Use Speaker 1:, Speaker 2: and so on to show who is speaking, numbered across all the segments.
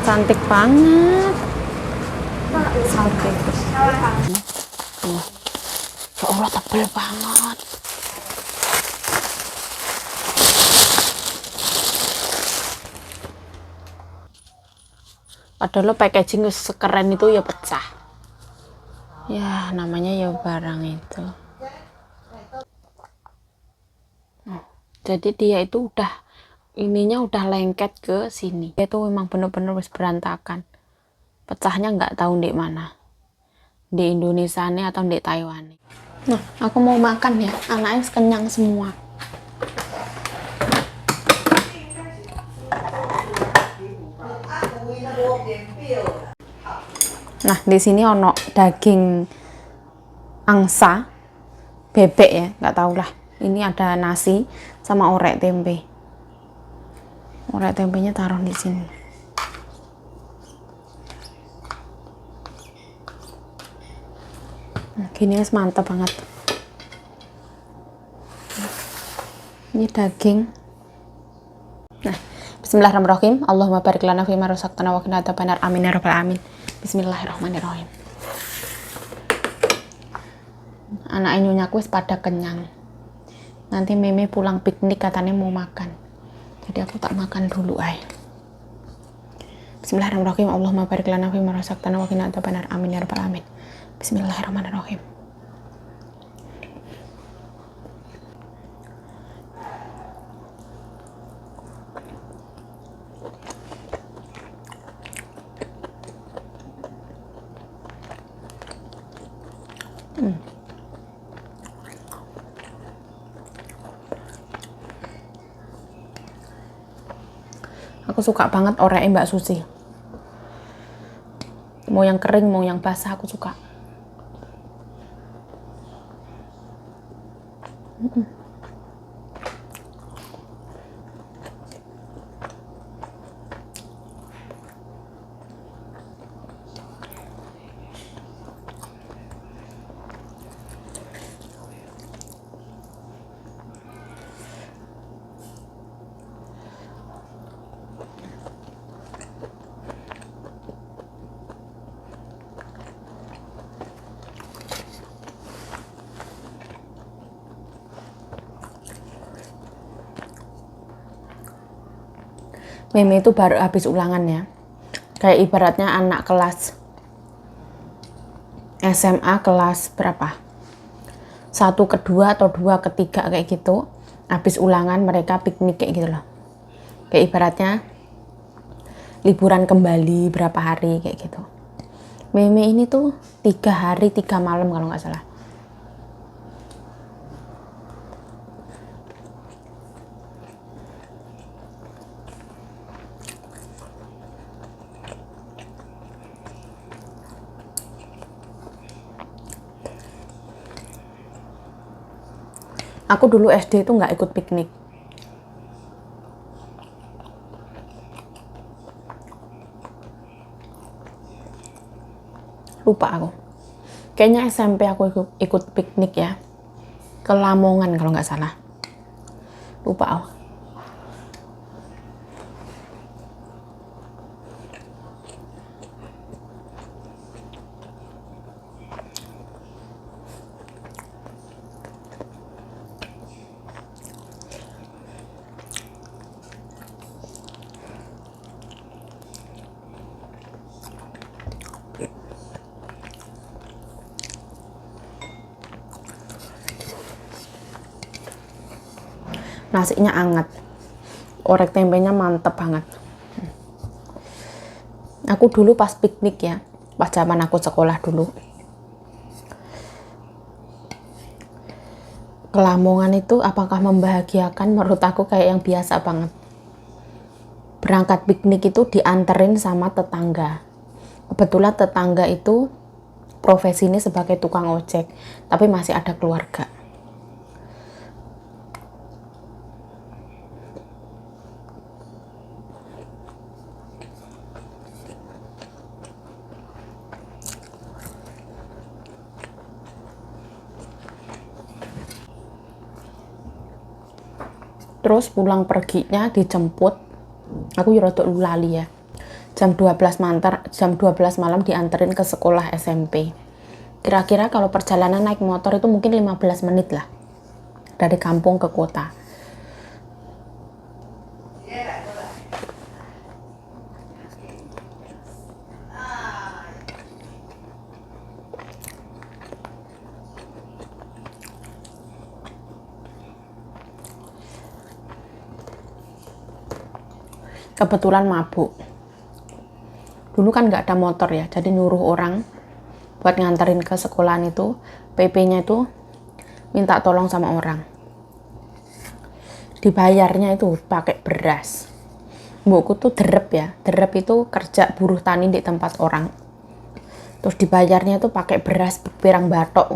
Speaker 1: Cantik banget. Cantik. Ya Allah, tebel banget. Padahal lo packaging sekeren itu ya pecah. Ya namanya ya barang itu. Jadi dia itu udah lengket ke sini. Dia tuh memang bener-bener wis berantakan. Pecahnya nggak tahu di mana. Di Indonesia nih atau di Taiwan. Nah, aku mau makan ya. Anaknya kenyang semua. Nah, di sini ono daging angsa, bebek ya, nggak tahu lah. Ini ada nasi sama orek tempe. Orek tempenya taruh di sini. Nah, gini guys, mantap banget. Ini daging. Nah, bismillahirrahmanirrahim. Allahumma barik lana fima razaqtana wa qina adzabannar. Amin ya rabbal alamin. Bismillahirrahmanirrahim. Anak nyonyaku wis pada kenyang. Nanti Meme pulang piknik katanya mau makan. Jadi aku tak makan dulu ay. Bismillahirrahmanirrahim. Allahumma barik lana fima razaqtana wa qina adzabannar. Amin ya rabbal alamin. Bismillahirrahmanirrahim. Aku suka banget oreknya Mbak Susi. Mau yang kering, mau yang basah aku suka. Meme itu baru habis ulangan ya. Kayak ibaratnya anak kelas SMA kelas berapa? 1 ke 2 atau 2 ke 3 kayak gitu. Habis ulangan mereka piknik kayak gitu loh. Kayak ibaratnya liburan kembali berapa hari kayak gitu. Meme ini tuh 3 hari 3 malam kalau nggak salah. Aku dulu SD itu nggak ikut piknik. Lupa aku. Kayaknya SMP aku ikut piknik ya. Ke Lamongan kalau nggak salah. Lupa aku. Nasinya anget, orek tempenya mantep banget. Aku dulu pas piknik ya, pas zaman aku sekolah dulu, ke Lamongan itu apakah membahagiakan? Menurut aku kayak yang biasa banget. Berangkat piknik itu dianterin sama tetangga. Kebetulan tetangga itu profesinya sebagai tukang ojek, tapi masih ada keluarga. Terus pulang perginya dijemput, aku rada lali ya, jam 12 malam dianterin ke sekolah SMP. Kira-kira kalau perjalanan naik motor itu mungkin 15 menit lah dari kampung ke kota. Kebetulan mabuk. Dulu kan nggak ada motor ya, jadi nyuruh orang buat nganterin ke sekolahan itu. PP-nya itu minta tolong sama orang. Dibayarnya itu pakai beras. Mbokku tuh derep ya, derep itu kerja buruh tani di tempat orang. Terus dibayarnya itu pakai beras pirang batok.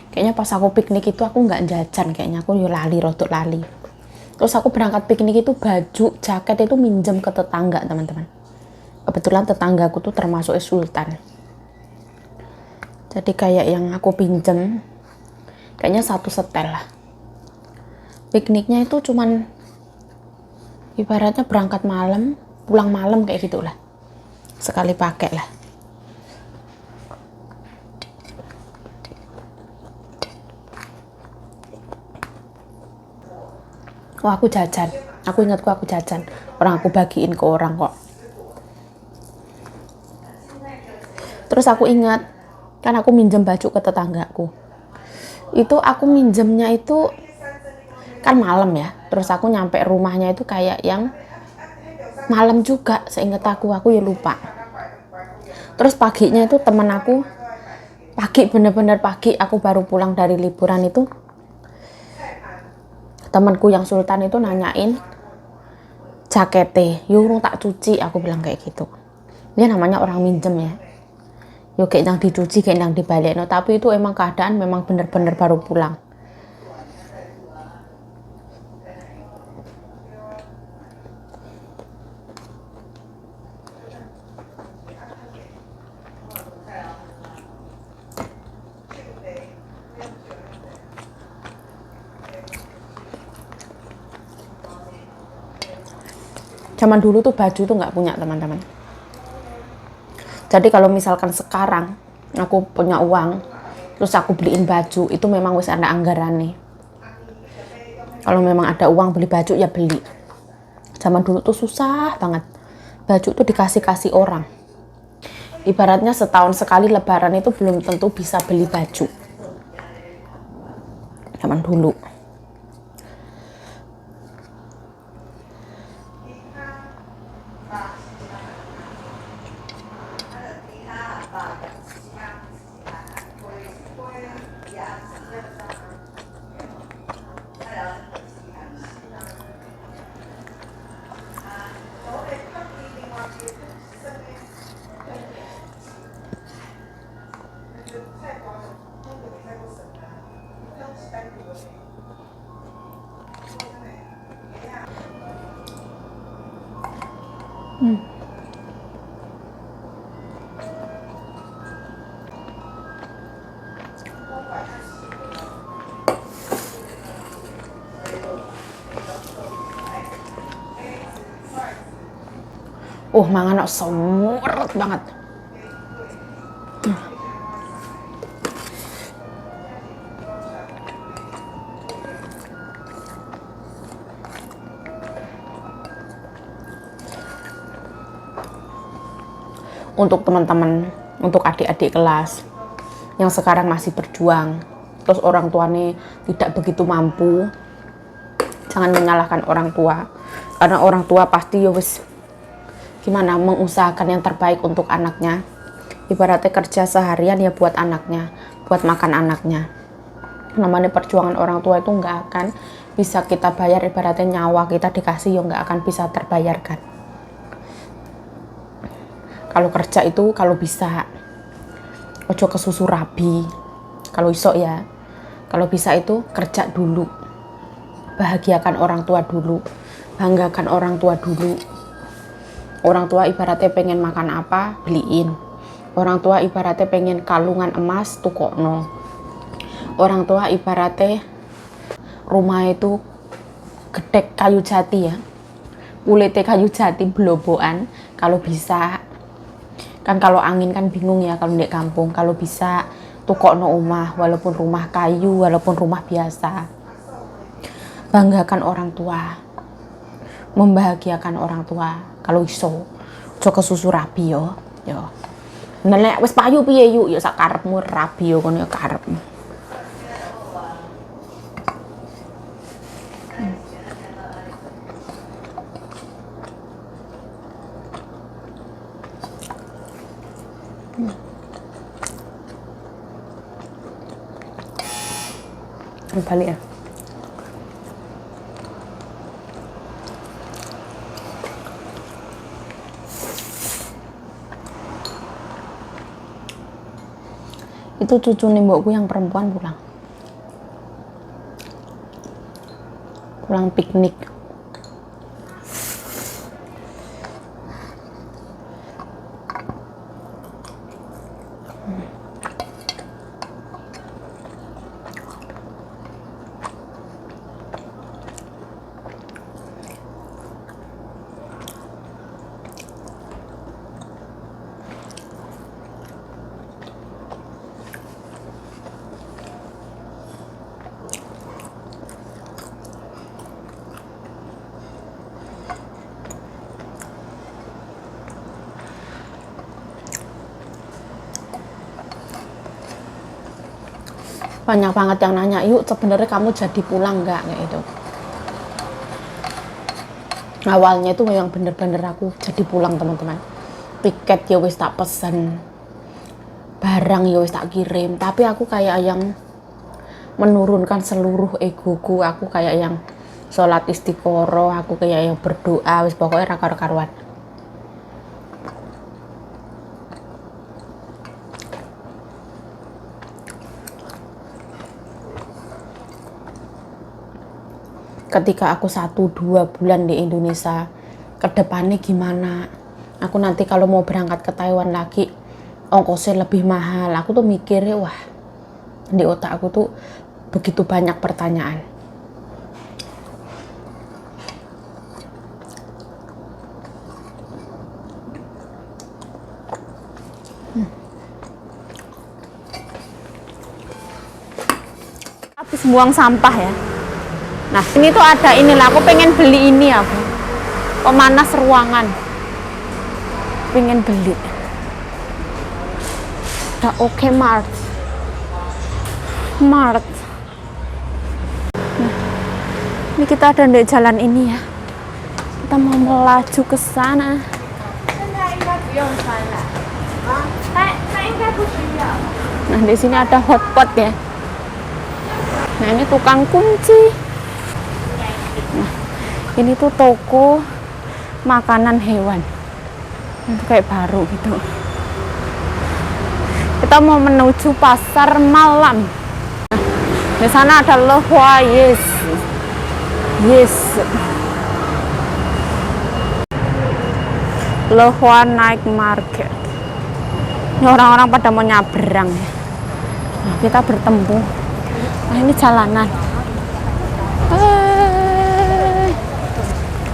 Speaker 1: Kayaknya pas aku piknik itu aku nggak jajan, kayaknya aku lali, rodok lali. Terus aku berangkat piknik itu baju, jaket itu minjem ke tetangga, teman-teman. Kebetulan tetanggaku tuh termasuk sultan. Jadi kayak yang aku pinjem, kayaknya 1 setel lah. Pikniknya itu cuman ibaratnya berangkat malam, pulang malam kayak gitulah. Sekali pakai lah. Oh, aku jajan. Aku ingatku aku jajan. Orang aku bagiin ke orang kok. Terus aku ingat, kan aku minjem baju ke tetanggaku. Itu aku minjemnya itu kan malam ya. Terus aku nyampe rumahnya itu kayak yang malam juga. Seingat aku ya lupa. Terus paginya itu temen aku, bener-bener pagi aku baru pulang dari liburan itu. Temanku yang sultan itu nanyain jakete, yurung tak cuci, aku bilang kayak gitu. Dia namanya orang minjem ya. Yo kayak yang dicuci, kayak yang dibalik. No, tapi itu emang keadaan memang bener-bener baru pulang. Zaman dulu tuh baju tuh nggak punya, teman-teman. Jadi kalau misalkan sekarang aku punya uang, terus aku beliin baju, itu memang wis ada anggaran nih. Kalau memang ada uang beli baju ya beli. Zaman dulu tuh susah banget. Baju tuh dikasih-kasih orang. Ibaratnya setahun sekali lebaran itu belum tentu bisa beli baju. Zaman dulu. Mangan kok semurut banget. Untuk teman-teman, untuk adik-adik kelas yang sekarang masih berjuang, terus orang tuanya tidak begitu mampu, jangan menyalahkan orang tua, karena orang tua pasti ya wis gimana mengusahakan yang terbaik untuk anaknya. Ibaratnya kerja seharian ya buat anaknya, buat makan anaknya. Namanya perjuangan orang tua itu nggak akan bisa kita bayar, ibaratnya nyawa kita dikasih ya nggak akan bisa terbayarkan. Kalau kerja itu kalau bisa ojo kesusu rabi, kalau iso ya. Kalau bisa itu kerja dulu, bahagiakan orang tua dulu, banggakan orang tua dulu. Orang tua ibaratnya pengen makan apa, beliin. Orang tua ibaratnya pengen kalungan emas, tukokno. Orang tua ibaratnya rumah itu gedek kayu jati ya, kulitnya kayu jati bloboan. Kalau bisa, kan kalau angin kan bingung ya kalau di kampung. Kalau bisa tukokno omah, walaupun rumah kayu, walaupun rumah biasa. Banggakan orang tua, membahagiakan orang tua. Kalau iso, aja kesusu rabi yo. Nek wis payu piye yuk, ya sak karepmu rabi yo kono ya karepmu. Balik ya. Itu cucu mbokku yang perempuan pulang piknik. Banyak banget yang nanya, yuk sebenarnya kamu jadi pulang nggak kayak itu. Awalnya itu memang bener-bener aku jadi pulang teman-teman. Tiket ya wis tak pesen, barang ya wis tak kirim, tapi aku kayak yang menurunkan seluruh egoku. Aku kayak yang sholat istiqoroh, aku kayak yang berdoa, wis pokoknya rakar-karuan. Ketika aku 1-2 bulan di Indonesia, ke depannya gimana? Aku nanti kalau mau berangkat ke Taiwan lagi, ongkosnya lebih mahal. Aku tuh mikirnya, wah, di otak aku tuh begitu banyak pertanyaan. Habis buang sampah ya. Nah, ini tuh ada inilah, aku pengen beli ini aku. Pemanas ruangan. Pengen beli. Ada Oke Mart. Nah, ini kita ada di jalan ini ya. Kita mau melaju ke sana. Nah, di sini ada hotpot ya. Nah, ini tukang kunci. Nah, ini tuh toko makanan hewan. Itu kayak baru gitu. Kita mau menuju pasar malam. Nah, di sana ada Lehua Lehua Night Market. Ini orang-orang pada mau nyabrang ya. Nah, kita bertemu. Nah, ini jalanan.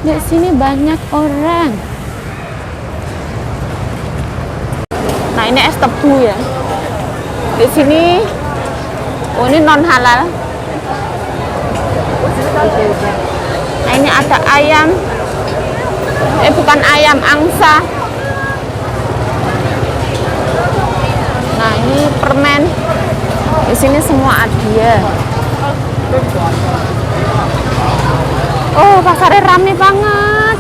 Speaker 1: Di sini banyak orang. Nah, ini es tebu ya. Di sini, oh ini non halal. Nah, ini ada ayam. Bukan ayam, angsa. Nah, ini permen. Di sini semua ada. Oh, pasarnya rame banget.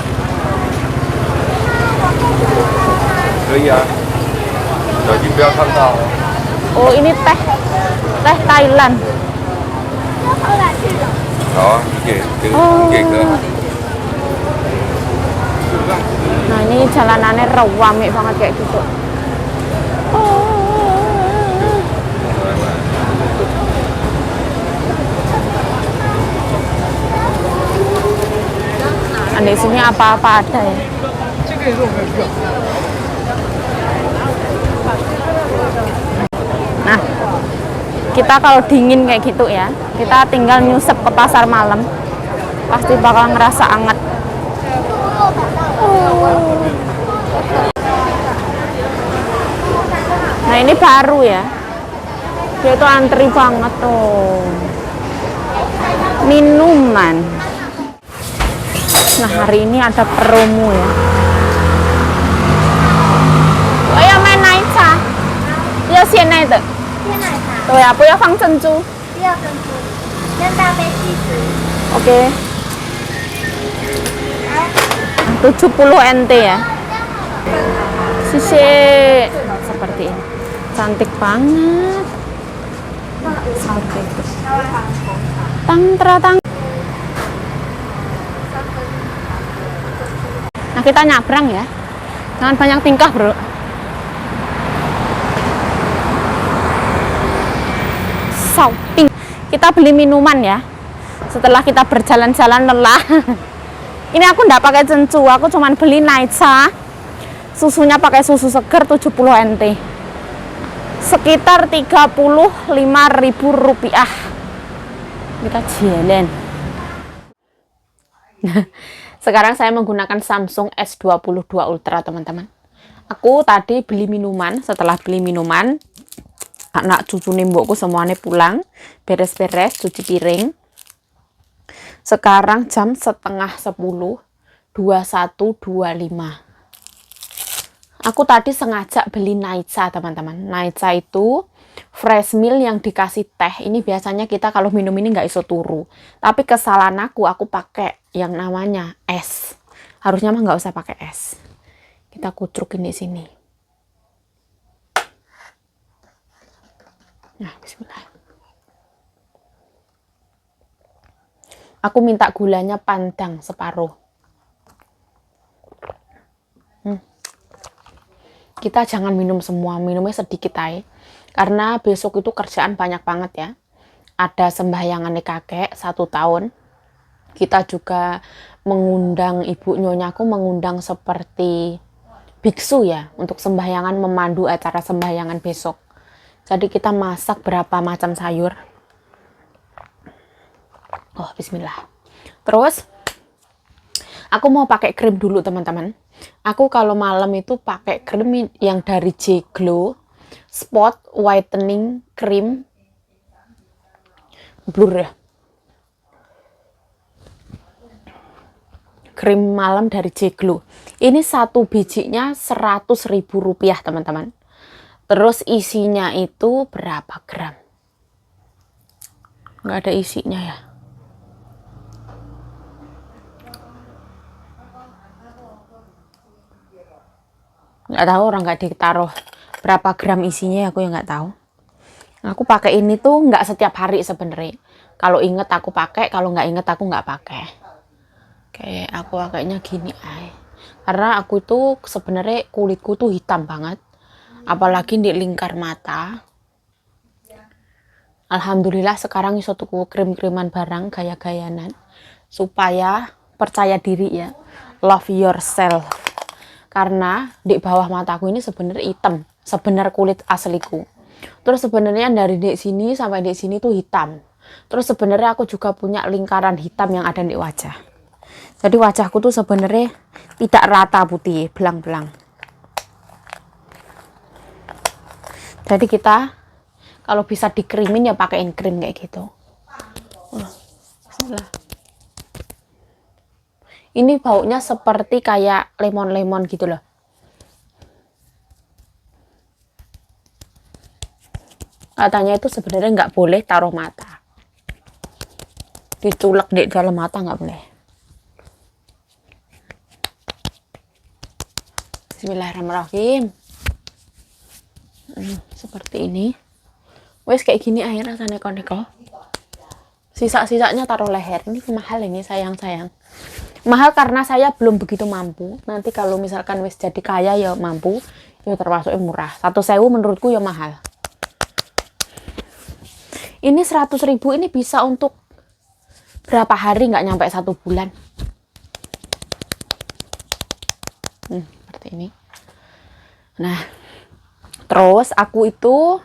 Speaker 2: Iya. Jadi biarkan tahu.
Speaker 1: Oh, ini teh Thailand.
Speaker 2: Oh, gitu.
Speaker 1: Nah, ini jalanannya rame banget kayak gitu. di sini apa-apa ada ya. Nah, kita kalau dingin kayak gitu ya, kita tinggal nyusep ke pasar malam, pasti bakal ngerasa anget. Nah ini baru ya, dia tuh antri banget tuh. Minuman. Nah hari ini ada promo ya. Oh ya main naik茶，要鲜奶的。
Speaker 3: 鲜奶茶，
Speaker 1: 对啊，不要放珍珠。
Speaker 3: 不要珍珠，先大杯70。
Speaker 1: Oke. 70 NT ya. Sisi seperti ini. Cantik banget. Seperti itu. Tang teratang. Nah kita nyabrang ya. Jangan banyak tingkah bro. Shopping. Kita beli minuman ya. Setelah kita berjalan-jalan lelah. Ini aku nggak pakai cencu, aku cuman beli Naicha. Susunya pakai susu seger 70 NT. Sekitar 35.000 rupiah. Kita jalan. Sekarang saya menggunakan Samsung S22 Ultra, teman-teman. Aku tadi beli minuman, setelah beli minuman, anak cucu nembokku semuanya pulang, beres-beres, cuci piring. Sekarang jam setengah 10, 21.25. Aku tadi sengaja beli Naicha, teman-teman. Naicha itu fresh milk yang dikasih teh. Ini biasanya kita kalau minum ini nggak iso turu. Tapi kesalahan aku pakai yang namanya es. Harusnya mah nggak usah pakai es. Kita kucrukin di sini. Nah, bismillah. Aku minta gulanya pandang separuh. Kita jangan minum semua, minumnya sedikit aja. Karena besok itu kerjaan banyak banget ya. Ada sembahyangannya kakek 1 tahun. Kita juga mengundang ibu nyonyaku, mengundang seperti biksu ya. Untuk sembahyangan, memandu acara sembahyangan besok. Jadi kita masak berapa macam sayur. Oh, bismillah. Terus, aku mau pakai krim dulu, teman-teman. Aku kalau malam itu pakai krim yang dari J Glow Spot Whitening Cream Blur ya. Krim malam dari J Glow. Ini satu bijinya 100.000 rupiah, teman-teman. Terus isinya itu berapa gram? Nggak ada isinya ya. Nggak tahu, orang nggak ditaruh berapa gram isinya, aku yang nggak tahu. Aku pakai ini tuh nggak setiap hari sebenarnya. Kalau inget aku pakai, kalau nggak inget aku nggak pakai. Kayak aku pakainya gini ay. Karena aku tuh sebenarnya kulitku tuh hitam banget, apalagi di lingkar mata. Alhamdulillah sekarang iso tuku krim-kriman barang gaya-gayanan supaya percaya diri ya, love yourself. Karena di bawah mataku ini sebenarnya hitam, sebenarnya kulit asliku. Terus sebenarnya dari di sini sampai di sini tuh hitam. Terus sebenarnya aku juga punya lingkaran hitam yang ada di wajah. Jadi wajahku tuh sebenarnya tidak rata putih, belang-belang. Jadi kita kalau bisa dikrimin ya pakein krim kayak gitu. Bismillah. Ini baunya seperti kayak lemon-lemon gitu loh. Katanya itu sebenarnya nggak boleh taruh mata. Diculek di dalam mata nggak boleh. Bismillahirrahmanirrahim. Seperti ini. Wes kayak gini aja rasanya neko-neko. Sisa-sisanya taruh leher. Ini mahal ini, sayang-sayang. Mahal karena saya belum begitu mampu. Nanti kalau misalkan wis jadi kaya ya mampu, ya termasuk murah. 1.000 menurutku ya mahal. Ini 100.000 ini bisa untuk berapa hari, nggak nyampe 1 bulan. Seperti ini. Nah, terus aku itu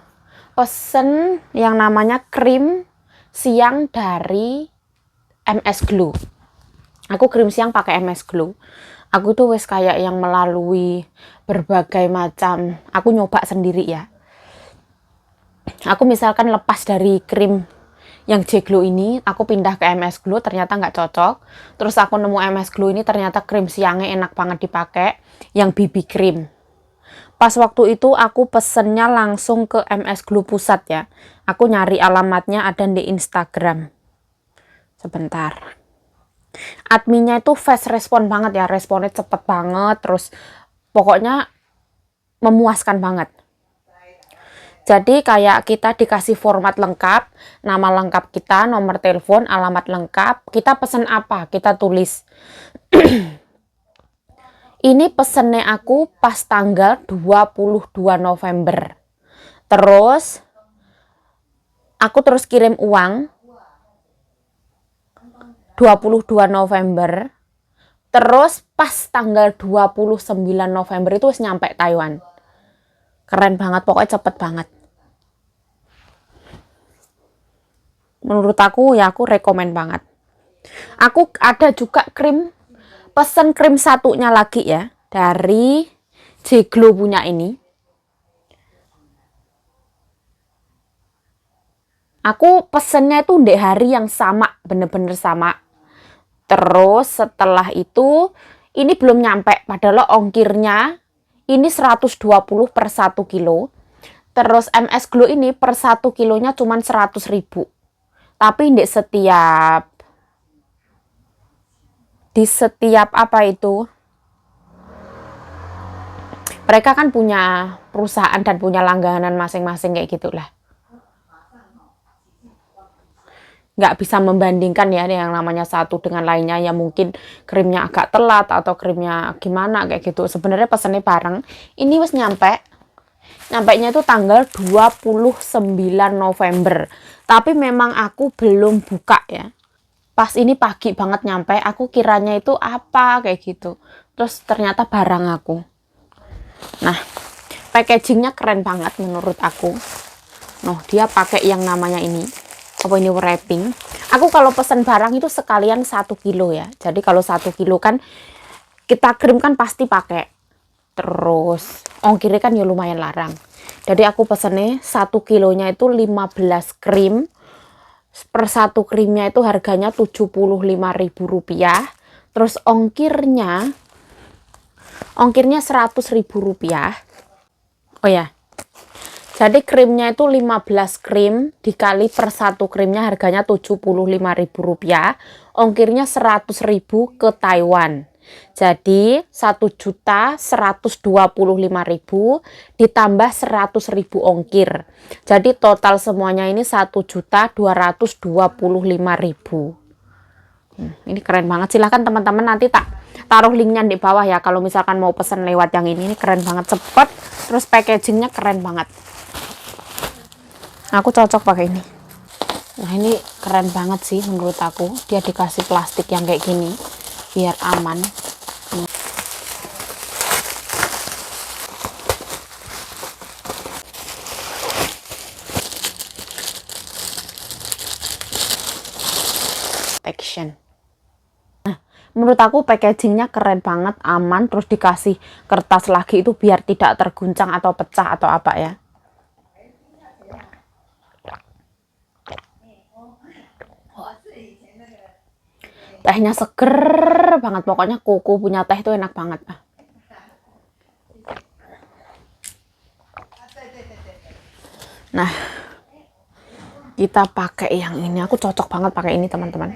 Speaker 1: pesen yang namanya krim siang dari MS Glow. Aku krim siang pakai MS Glow. Aku tuh wes kayak yang melalui berbagai macam, aku nyoba sendiri ya. Aku misalkan lepas dari krim yang J-Glow ini, aku pindah ke MS Glow, ternyata nggak cocok. Terus aku nemu MS Glow ini, ternyata krim siangnya enak banget dipakai, yang BB cream. Pas waktu itu aku pesennya langsung ke MS Glow pusat ya. Aku nyari alamatnya ada di Instagram. Sebentar. Adminnya itu fast respon banget ya, responnya cepet banget, terus pokoknya memuaskan banget. Jadi kayak kita dikasih format lengkap, nama lengkap kita, nomor telepon, alamat lengkap, kita pesen apa, kita tulis. Ini pesennya aku pas tanggal 22 November. Terus aku terus kirim uang 22 November. Terus pas tanggal 29 November itu harus nyampe Taiwan. Keren banget, pokoknya cepet banget. Menurut aku ya, aku rekomen banget. Aku ada juga pesen krim satunya lagi ya, dari J-Glow punya ini. Aku pesennya itu di hari yang sama, bener-bener sama. Terus setelah itu, ini belum nyampe, padahal ongkirnya ini 120 per 1 kilo. Terus MS Glow ini per 1 kilonya cuma 100.000. Tapi di setiap apa itu, mereka kan punya perusahaan dan punya langganan masing-masing kayak gitulah. Nggak bisa membandingkan ya yang namanya satu dengan lainnya, ya mungkin krimnya agak telat atau krimnya gimana kayak gitu. Sebenarnya pesannya bareng. Ini wis nyampe. Nyampainya itu tanggal 29 November. Tapi memang aku belum buka ya. Pas ini pagi banget nyampe, aku kiranya itu apa kayak gitu. Terus ternyata barang aku. Nah, packagingnya keren banget menurut aku. Noh, dia pakai yang namanya ini. Apa ini, wrapping. Aku kalau pesan barang itu sekalian 1 kilo ya. Jadi kalau 1 kilo kan kita kirim kan pasti pakai. Terus ongkirnya kan ya lumayan larang. Jadi aku pesennya 1 kilonya itu 15 krim. Per 1 krimnya itu harganya Rp75.000. Terus ongkirnya Rp100.000. Oh ya. Jadi krimnya itu 15 krim dikali per 1 krimnya harganya Rp75.000. Ongkirnya 100.000 ke Taiwan. Jadi 1.125.000 ditambah 100.000 ongkir. Jadi total semuanya ini 1.225.000. Ini keren banget. Silahkan teman-teman, nanti tak taruh linknya di bawah ya. Kalau misalkan mau pesan lewat yang ini keren banget, cepet. Terus packagingnya keren banget. Aku cocok pakai ini. Nah, ini keren banget sih menurut aku. Dia dikasih plastik yang kayak gini biar aman. Protection. Nah, menurut aku packagingnya keren banget, aman, terus dikasih kertas lagi itu biar tidak terguncang atau pecah atau apa ya. Tehnya seger banget, pokoknya Koko punya teh itu enak banget. Nah, kita pakai yang ini. Aku cocok banget pakai ini teman-teman.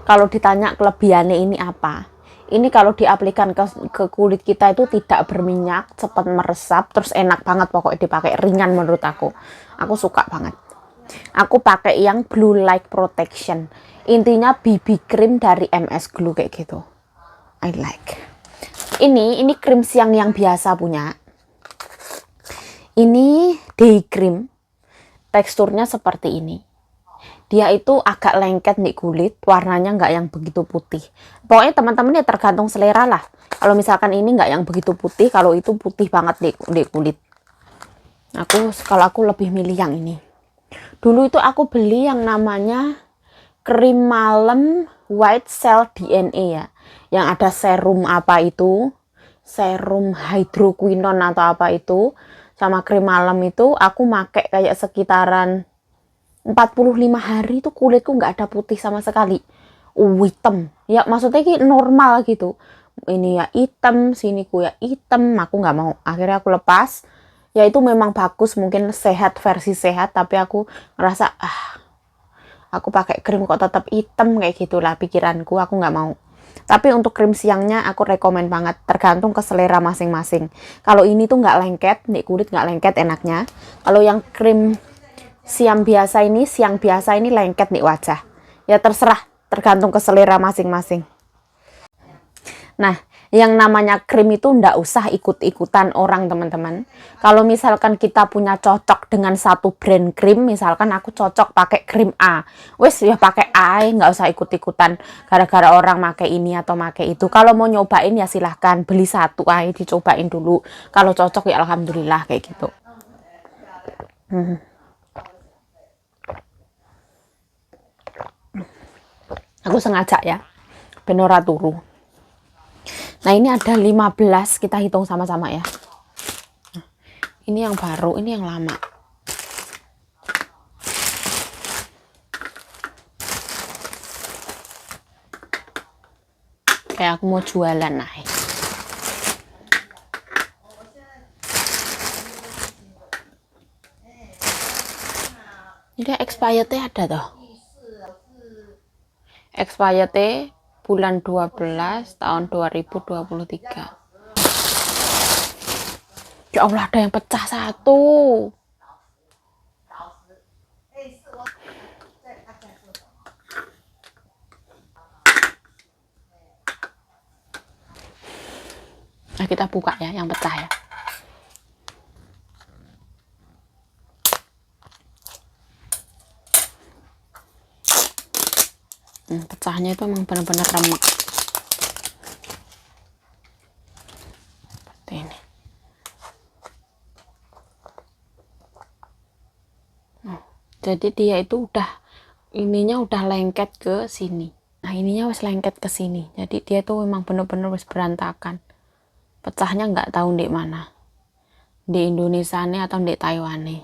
Speaker 1: Kalau ditanya kelebihannya ini apa? Ini kalau diaplikasikan ke kulit kita itu tidak berminyak, cepat meresap, terus enak banget pokoknya dipakai, ringan menurut aku. Aku suka banget. Aku pakai yang Blue Light Protection. Intinya BB cream dari MS Glow kayak gitu. I like. Ini krim siang yang biasa punya. Ini day cream. Teksturnya seperti ini. dia itu agak lengket nih kulit, warnanya nggak yang begitu putih. Pokoknya teman-teman ya tergantung selera lah. Kalau misalkan ini nggak yang begitu putih, kalau itu putih banget di kulit. Kalau aku lebih milih yang ini. Dulu itu aku beli yang namanya krim malam White Cell DNA ya, yang ada serum apa itu, serum hydroquinone atau apa itu, sama krim malam itu aku make kayak sekitaran 45 hari itu kulitku nggak ada putih sama sekali. Hitam. Ya maksudnya ki normal gitu. Ini ya hitam, siniku ya hitam, aku nggak mau. Akhirnya aku lepas. Ya itu memang bagus, mungkin sehat versi sehat, tapi aku ngerasa aku pakai krim kok tetap hitam kayak gitulah pikiranku, aku nggak mau. Tapi untuk krim siangnya aku rekomen banget, tergantung ke selera masing-masing. Kalau ini tuh nggak lengket, nih kulit nggak lengket enaknya. Kalau yang krim siang biasa ini lengket nih wajah. Ya terserah, tergantung ke selera masing-masing. Nah, yang namanya krim itu ndak usah ikut-ikutan orang teman-teman. Kalau misalkan kita punya cocok dengan satu brand krim, misalkan aku cocok pakai krim A, wes ya pakai A, nggak usah ikut-ikutan gara-gara orang pakai ini atau pakai itu. Kalau mau nyobain ya silahkan beli satu aja dicobain dulu. Kalau cocok ya alhamdulillah kayak gitu. Aku sengaja ya, ben ora turu. Nah ini ada 15, kita hitung sama-sama ya. Ini yang baru, ini yang lama. Kayak aku mau jualan nah. Ini expirednya ada toh. Expirednya bulan 12 tahun 2023. Ya Allah, ada yang pecah satu. Nah, kita buka ya yang pecah ya. Pecahnya itu emang benar-benar remek. Seperti ini. Jadi dia itu ininya udah lengket ke sini. Nah ininya wis lengket ke sini. Jadi dia tuh memang bener-bener wis berantakan. Pecahnya nggak tahu di mana. Di Indonesia nih atau di Taiwan nih.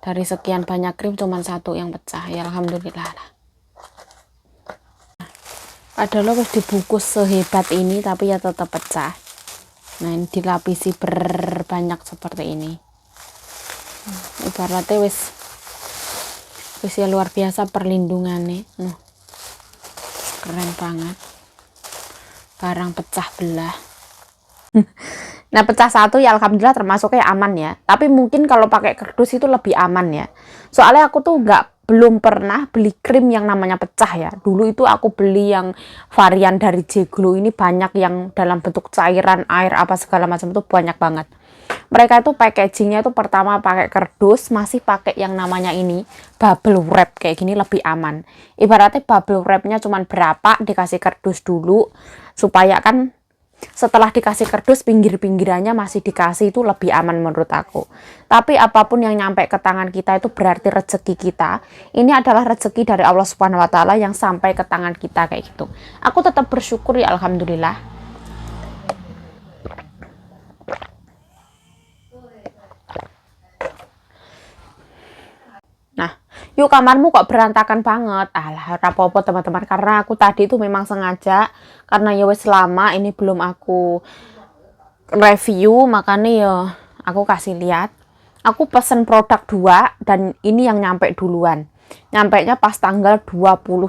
Speaker 1: Dari sekian banyak krim cuma satu yang pecah. Ya alhamdulillah lah. Padahal wis dibungkus sehebat ini tapi ya tetap pecah. Nah ini dilapisi berbanyak seperti ini. Ibaratnya wis ya luar biasa perlindungannya. Keren banget. Barang pecah belah. Nah pecah satu ya alhamdulillah termasuknya aman ya. Tapi mungkin kalau pakai kardus itu lebih aman ya. Soalnya aku tuh belum pernah beli krim yang namanya pecah ya. Dulu itu aku beli yang varian dari J-Glow ini banyak yang dalam bentuk cairan, air, apa segala macam itu banyak banget. Mereka itu packagingnya itu pertama pakai kardus, masih pakai yang namanya ini bubble wrap kayak gini lebih aman. Ibaratnya bubble wrapnya cuman berapa dikasih kardus dulu supaya kan setelah dikasih kardus pinggir-pinggirannya masih dikasih, itu lebih aman menurut aku. Tapi apapun yang nyampe ke tangan kita itu berarti rezeki kita. Ini adalah rezeki dari Allah Subhanahu wa taala yang sampai ke tangan kita kayak gitu. Aku tetap bersyukur ya alhamdulillah. Nah, yuk kamarmu kok berantakan banget. Alah, rapopo teman-teman, karena aku tadi itu memang sengaja, karena ya wes lama ini belum aku review, makanya ya aku kasih lihat. Aku pesen produk 2 dan ini yang nyampe duluan. Nyampenya pas tanggal 29.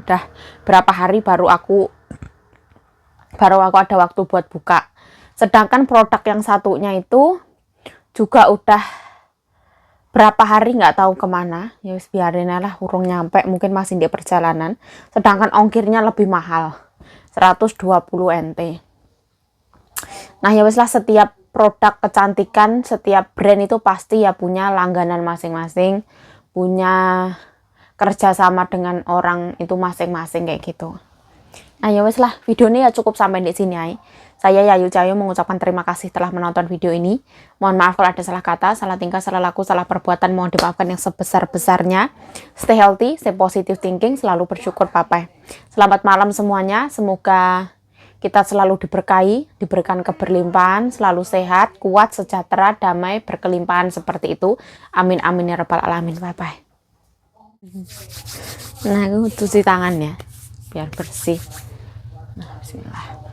Speaker 1: Udah berapa hari baru aku ada waktu buat buka. Sedangkan produk yang satunya itu juga udah berapa hari nggak tahu kemana, ya wis biarin lah, urung nyampe, mungkin masih di perjalanan. Sedangkan ongkirnya lebih mahal, 120 NT. Nah ya wis lah, setiap produk kecantikan, setiap brand itu pasti ya punya langganan masing-masing, punya kerjasama dengan orang itu masing-masing kayak gitu. Nah ya wes lah, video ini ya cukup sampai di sini ya. Saya Yayu Cahyo mengucapkan terima kasih telah menonton video ini. Mohon maaf kalau ada salah kata, salah tingkah, salah laku, salah perbuatan. Mohon dimaafkan yang sebesar-besarnya. Stay healthy, stay positive thinking, selalu bersyukur Papa. Selamat malam semuanya. Semoga kita selalu diberkahi, diberikan keberlimpahan, selalu sehat, kuat, sejahtera, damai, berkelimpahan seperti itu. Amin amin ya rabbal alamin Papa. Nah, aku cuci tangan ya, biar bersih. Nah, bismillah.